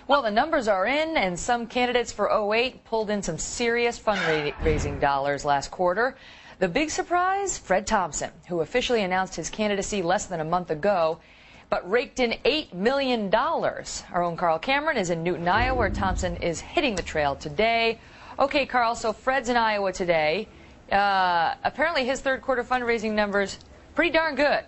Well, the numbers are in, and some candidates for '08 pulled in some serious fundraising dollars last quarter. The big surprise, Fred Thompson, who officially announced his candidacy less than a month ago, but raked in $8 million. Our own Carl Cameron is in Newton, Iowa, where Thompson is hitting the trail today. Okay, Carl, so Fred's in Iowa today. Apparently his third quarter fundraising numbers, pretty darn good.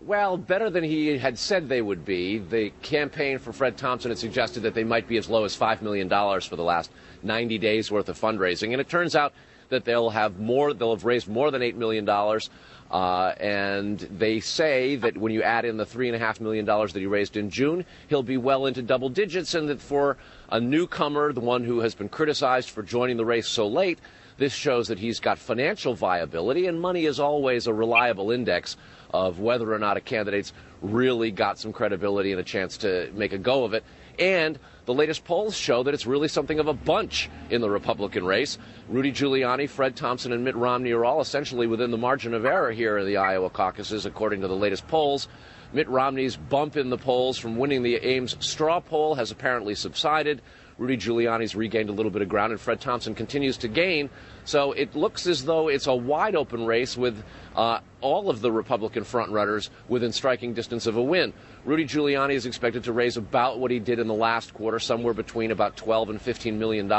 Well, better than he had said they would be. The campaign for Fred Thompson had suggested that they might be as low as $5 million for the last 90 days worth of fundraising. And it turns out that they'll have raised more than $8 million. And they say that when you add in the $3.5 million that he raised in June, he'll be well into double digits, and that for a newcomer, the one who has been criticized for joining the race so late, this shows that he's got financial viability, and money is always a reliable index of whether or not a candidate's really got some credibility and a chance to make a go of it. And the latest polls show that it's really something of a bunch in the Republican race. Rudy Giuliani, Fred Thompson, and Mitt Romney are all essentially within the margin of error here in the Iowa caucuses, according to the latest polls. Mitt Romney's bump in the polls from winning the Ames straw poll has apparently subsided. Rudy Giuliani's regained a little bit of ground, and Fred Thompson continues to gain. So it looks as though it's a wide-open race with all of the Republican frontrunners within striking distance of a win. Rudy Giuliani is expected to raise about what he did in the last quarter, somewhere between about $12 and $15 million.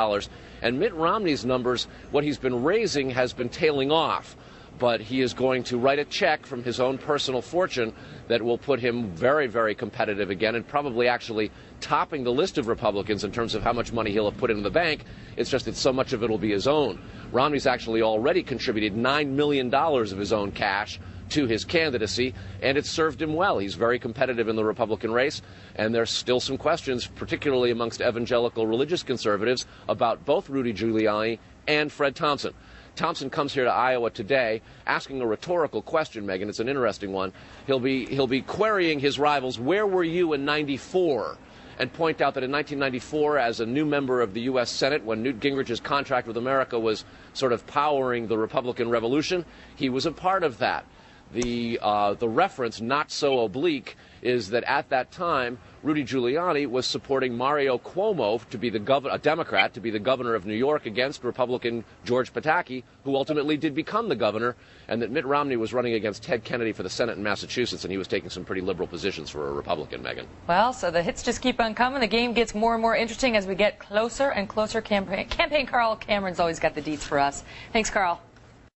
And Mitt Romney's numbers, what he's been raising has been tailing off. But he is going to write a check from his own personal fortune that will put him very, very competitive again, and probably actually topping the list of Republicans in terms of how much money he'll have put into the bank. It's just that so much of it will be his own. Romney's actually already contributed $9 million of his own cash to his candidacy, and it's served him well. He's very competitive in the Republican race, and there's still some questions, particularly amongst evangelical religious conservatives, about both Rudy Giuliani and Fred Thompson. Thompson comes here to Iowa today asking a rhetorical question, Megan. It's an interesting one. He'll be querying his rivals, where were you in '94? And point out that in 1994, as a new member of the U.S. Senate, when Newt Gingrich's contract with America was sort of powering the Republican Revolution, he was a part of that. The reference, not so oblique, is that at that time, Rudy Giuliani was supporting Mario Cuomo to be a Democrat, to be the governor of New York against Republican George Pataki, who ultimately did become the governor, and that Mitt Romney was running against Ted Kennedy for the Senate in Massachusetts, and he was taking some pretty liberal positions for a Republican, Megan. Well, so the hits just keep on coming. The game gets more and more interesting as we get closer and closer. Campaign Carl Cameron's always got the deets for us. Thanks, Carl.